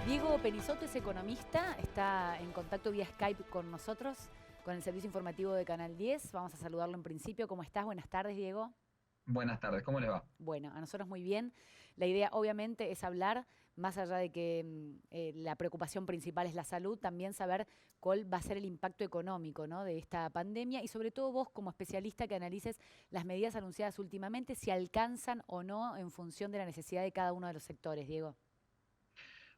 Diego Penizzotto es economista, está en contacto vía Skype con nosotros, con el servicio informativo de Canal 10. Vamos a saludarlo en principio. ¿Cómo estás? Buenas tardes, Diego. Buenas tardes, ¿cómo les va? Bueno, a nosotros muy bien. La idea obviamente es hablar, más allá de que la preocupación principal es la salud, también saber cuál va a ser el impacto económico, ¿no?, de esta pandemia y sobre todo vos como especialista que analices las medidas anunciadas últimamente, si alcanzan o no en función de la necesidad de cada uno de los sectores, Diego.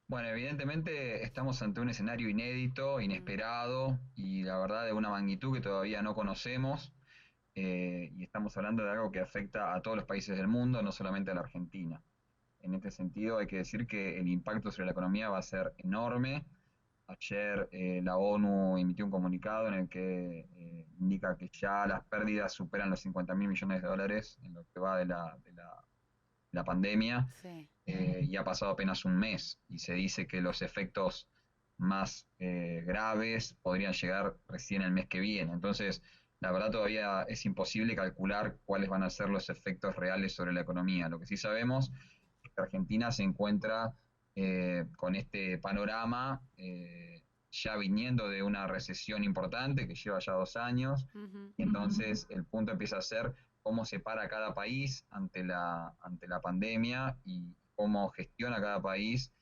Bueno, evidentemente estamos ante un escenario inédito, Mm. inesperado y la verdad de una magnitud que todavía no conocemos, y estamos hablando de algo que afecta a todos los países del mundo, no solamente a la Argentina. En este sentido hay que decir que el impacto sobre la economía va a ser enorme. Ayer la ONU emitió un comunicado en el que indica que ya las pérdidas superan los 50.000 millones de dólares en lo que va de la pandemia, Sí. y ha pasado apenas un mes y se dice que los efectos más graves podrían llegar recién el mes que viene. Entonces, la verdad todavía es imposible calcular cuáles van a ser los efectos reales sobre la economía. Lo que sí sabemos es que Argentina se encuentra con este panorama, ya viniendo de una recesión importante que lleva ya 2 años, Ujú. y entonces el punto empieza a ser cómo se para cada país ante la pandemia y cómo gestiona cada país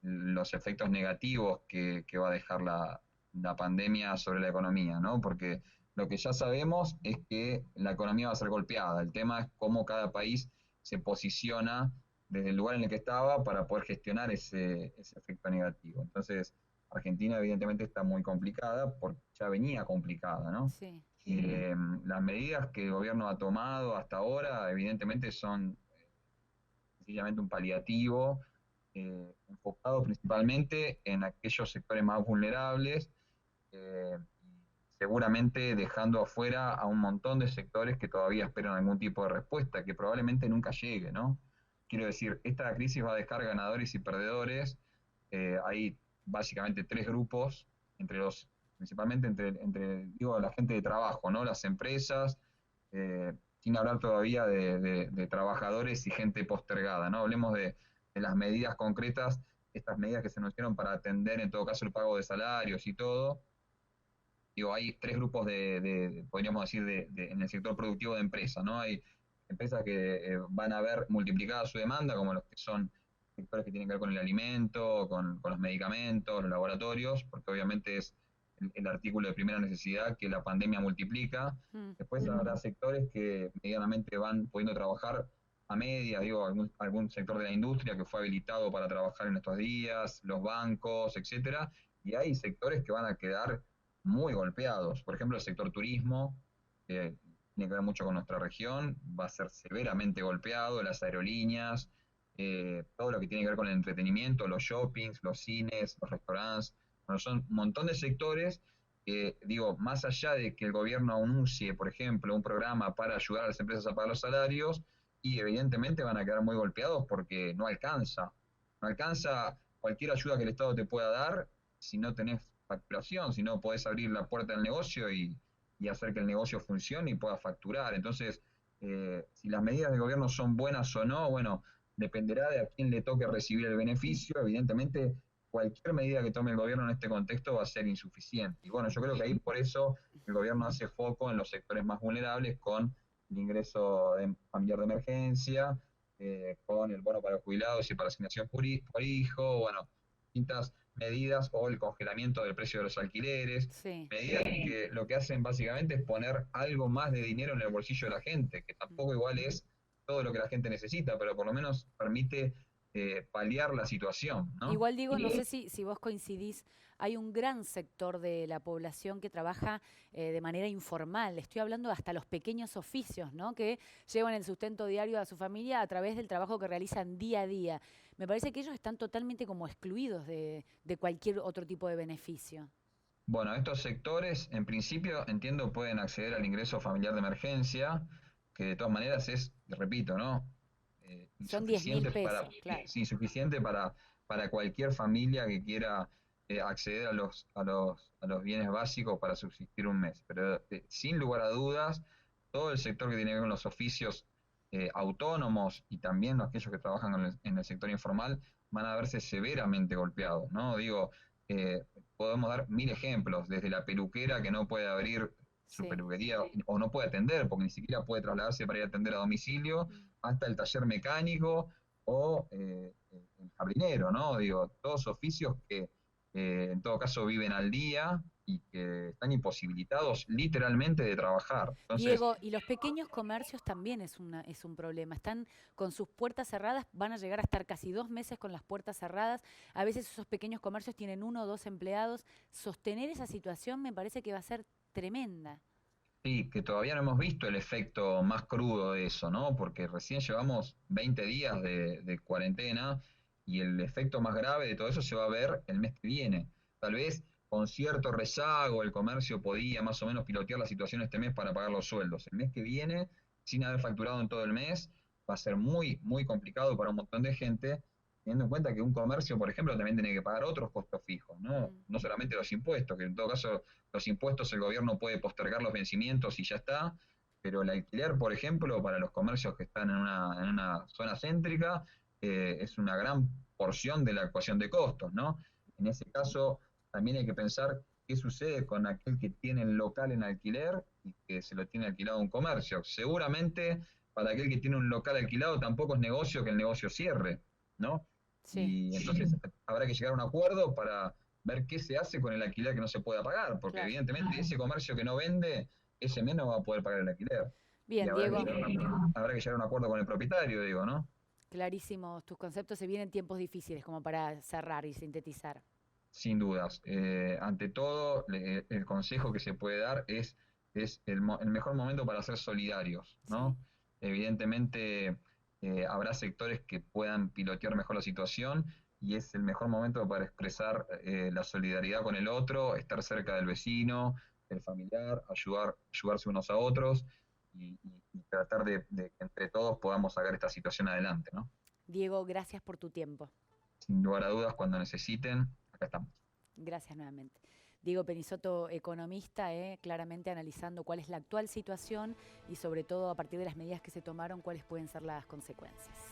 los efectos negativos que va a dejar la pandemia sobre la economía, ¿no? Porque lo que ya sabemos es que la economía va a ser golpeada. El tema es cómo cada país se posiciona desde el lugar en el que estaba para poder gestionar ese efecto negativo. Entonces, Argentina evidentemente está muy complicada porque ya venía complicada, ¿no? Sí. Las medidas que el gobierno ha tomado hasta ahora, evidentemente, son sencillamente un paliativo, enfocado principalmente en aquellos sectores más vulnerables, y seguramente dejando afuera a un montón de sectores que todavía esperan algún tipo de respuesta, que probablemente nunca llegue, ¿no? Quiero decir, esta crisis va a dejar ganadores y perdedores. Hay básicamente tres grupos, principalmente digo, la gente de trabajo, ¿no? Las empresas, sin hablar todavía de trabajadores y gente postergada, ¿no? Hablemos de las medidas concretas, estas medidas que se anunciaron para atender en todo caso el pago de salarios y todo. Digo, hay tres grupos podríamos decir, en el sector productivo de empresas, ¿no? Hay empresas que van a ver multiplicada su demanda, como los que son sectores que tienen que ver con el alimento, con los medicamentos, los laboratorios, porque obviamente es el artículo de primera necesidad que la pandemia multiplica. Mm. Después habrá sectores que medianamente van pudiendo trabajar a media, digo, algún sector de la industria que fue habilitado para trabajar en estos días, los bancos, etcétera, y hay sectores que van a quedar muy golpeados. Por ejemplo, el sector turismo, que tiene que ver mucho con nuestra región, va a ser severamente golpeado, las aerolíneas, todo lo que tiene que ver con el entretenimiento, los shoppings, los cines, los restaurantes. Bueno, son un montón de sectores que, digo, más allá de que el gobierno anuncie, por ejemplo, un programa para ayudar a las empresas a pagar los salarios, y evidentemente van a quedar muy golpeados porque no alcanza. No alcanza cualquier ayuda que el Estado te pueda dar si no tenés facturación, si no podés abrir la puerta del negocio y hacer que el negocio funcione y pueda facturar. Entonces, si las medidas del gobierno son buenas o no, bueno, dependerá de a quién le toque recibir el beneficio. Evidentemente, cualquier medida que tome el gobierno en este contexto va a ser insuficiente. Y bueno, yo creo que ahí por eso el gobierno hace foco en los sectores más vulnerables con el ingreso familiar de emergencia, con el bono para jubilados y para asignación por hijo, bueno, distintas medidas, o el congelamiento del precio de los alquileres, Sí. medidas que lo que hacen básicamente es poner algo más de dinero en el bolsillo de la gente, que tampoco igual es todo lo que la gente necesita, pero por lo menos permite paliar la situación, ¿no? Igual digo, no sé si vos coincidís, hay un gran sector de la población que trabaja de manera informal. Estoy hablando hasta los pequeños oficios, ¿no?, que llevan el sustento diario a su familia a través del trabajo que realizan día a día. Me parece que ellos están totalmente como excluidos de cualquier otro tipo de beneficio. Bueno, estos sectores, en principio, entiendo, pueden acceder al ingreso familiar de emergencia, que de todas maneras es, repito, ¿no? Son 10.000 Insuficiente pesos, claro. sí, insuficiente para cualquier familia que quiera acceder a los bienes básicos para subsistir un mes. Pero sin lugar a dudas, todo el sector que tiene que ver con los oficios autónomos y también aquellos que trabajan en el sector informal van a verse severamente golpeados, ¿no? Digo, podemos dar mil ejemplos, desde la peluquera que no puede abrir su Sí. peluquería o no puede atender, porque ni siquiera puede trasladarse para ir a atender a domicilio, hasta el taller mecánico o el jardinero, ¿no? Digo, todos oficios que en todo caso viven al día y que están imposibilitados literalmente de trabajar. Entonces, Diego, y los pequeños comercios también es un problema. Están con sus puertas cerradas, van a llegar a estar casi 2 meses con las puertas cerradas. A veces esos pequeños comercios tienen 1 o 2 empleados. Sostener esa situación me parece que va a ser tremenda. sí, que todavía no hemos visto el efecto más crudo de eso, ¿no? Porque recién llevamos 20 días de cuarentena y el efecto más grave de todo eso se va a ver el mes que viene. Tal vez con cierto rezago el comercio podía más o menos pilotear la situación este mes para pagar los sueldos. El mes que viene, sin haber facturado en todo el mes, va a ser muy, muy complicado para un montón de gente, teniendo en cuenta que un comercio, por ejemplo, también tiene que pagar otros costos fijos, ¿no? Mm, No solamente los impuestos, que en todo caso los impuestos el gobierno puede postergar los vencimientos y ya está, pero el alquiler, por ejemplo, para los comercios que están en una zona céntrica, es una gran porción de la ecuación de costos, ¿no? En ese caso, también hay que pensar qué sucede con aquel que tiene el local en alquiler y que se lo tiene alquilado a un comercio. Seguramente para aquel que tiene un local alquilado tampoco es negocio que el negocio cierre, ¿no? sí, Y entonces habrá que llegar a un acuerdo para ver qué se hace con el alquiler que no se pueda pagar, porque claro. evidentemente ese comercio que no vende, ese mes no va a poder pagar el alquiler. Y Bien, Diego, habrá que llegar a un acuerdo con el propietario, digo, ¿no? clarísimos tus conceptos. Se vienen tiempos difíciles como para cerrar y sintetizar. Sin dudas. Ante todo, el consejo que se puede dar es el mejor momento para ser solidarios, Sí. ¿no? Evidentemente, habrá sectores que puedan pilotear mejor la situación y es el mejor momento para expresar la solidaridad con el otro, estar cerca del vecino, del familiar, ayudarse unos a otros y tratar de que entre todos podamos sacar esta situación adelante, ¿no? Diego, gracias por tu tiempo. Sin lugar a dudas, cuando necesiten, acá estamos. Gracias nuevamente. Diego Penisoto, economista, claramente analizando cuál es la actual situación y sobre todo a partir de las medidas que se tomaron, cuáles pueden ser las consecuencias.